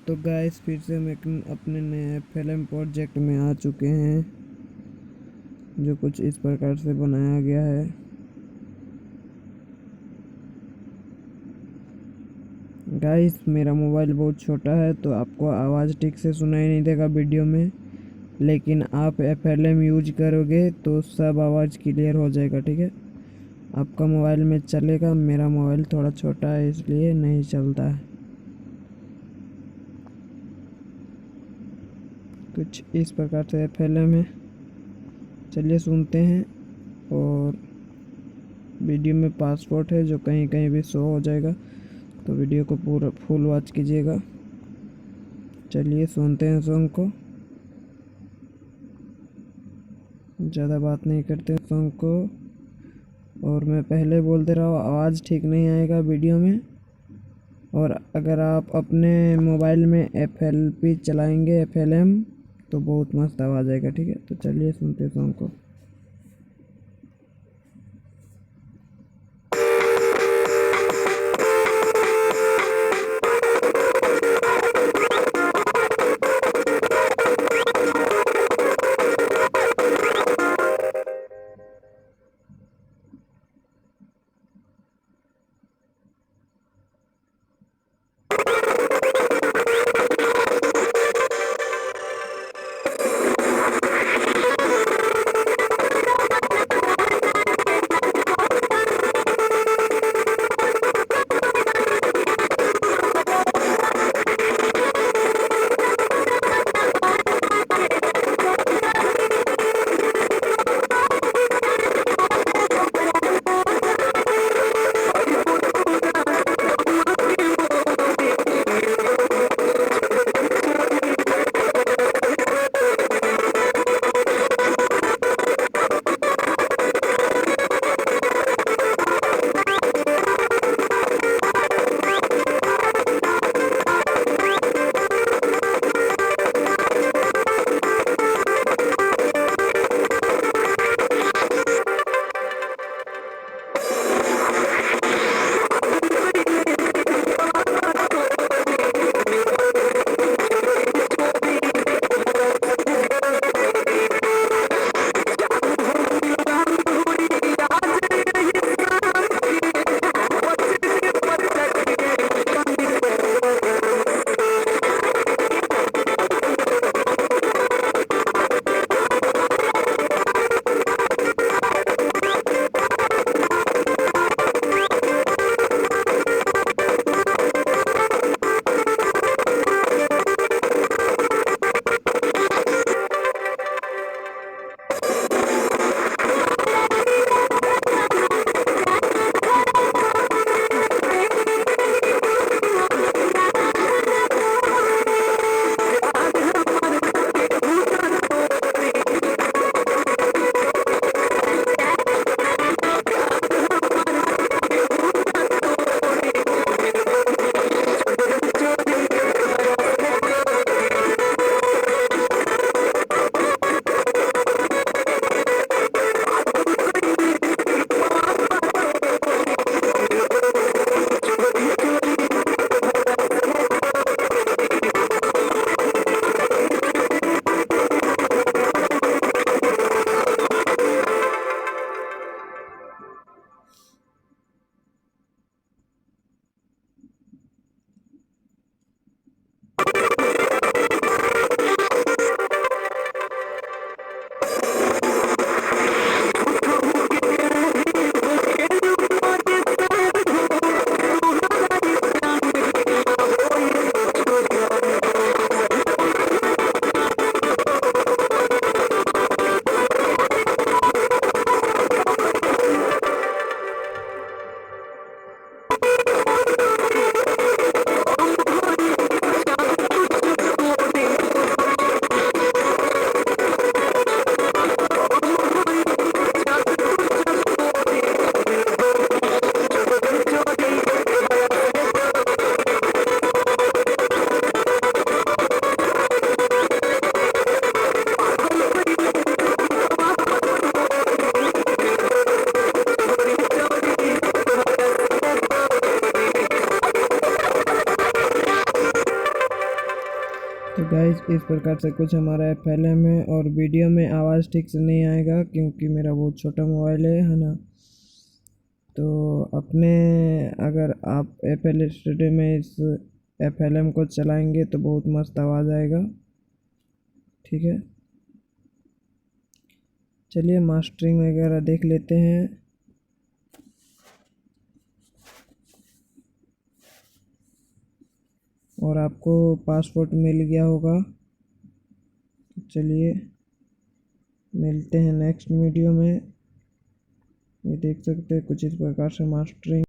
तो गाइस फिर से हम एक अपने नए फिल्म प्रोजेक्ट में आ चुके हैं, जो कुछ इस प्रकार से बनाया गया है। गाइस मेरा मोबाइल बहुत छोटा है तो आपको आवाज़ ठीक से सुनाई नहीं देगा वीडियो में, लेकिन आप एफएलएम यूज करोगे तो सब आवाज़ क्लियर हो जाएगा। ठीक है, आपका मोबाइल में चलेगा, मेरा मोबाइल थोड़ा छोटा है इसलिए नहीं चलता है। कुछ इस प्रकार से एफएलएम है, चलिए सुनते हैं। और वीडियो में पासवर्ड है जो कहीं कहीं भी शो हो जाएगा, तो वीडियो को पूरा फुल वॉच कीजिएगा। चलिए सुनते हैं सॉन्ग को, ज़्यादा बात नहीं करते हैं सॉन्ग को। और मैं पहले बोल दे रहा हूँ, आवाज़ ठीक नहीं आएगा वीडियो में। और अगर आप अपने मोबाइल में एफएलपी चलाएंगे एफएलएम तो बहुत मस्त आवाज़ आएगा। ठीक है, तो चलिए सुनते हैं सॉन्ग को। तो गाइस इस प्रकार से कुछ हमारा FLM है, और वीडियो में आवाज़ ठीक से नहीं आएगा क्योंकि मेरा बहुत छोटा मोबाइल है ना। तो अपने अगर आप FL स्टूडियो में इस FLM को चलाएंगे तो बहुत मस्त आवाज़ आएगा। ठीक है, चलिए मास्टरिंग वगैरह देख लेते हैं। और आपको पासपोर्ट मिल गया होगा। चलिए मिलते हैं नेक्स्ट वीडियो में। ये देख सकते हैं कुछ इस प्रकार से मास्टरिंग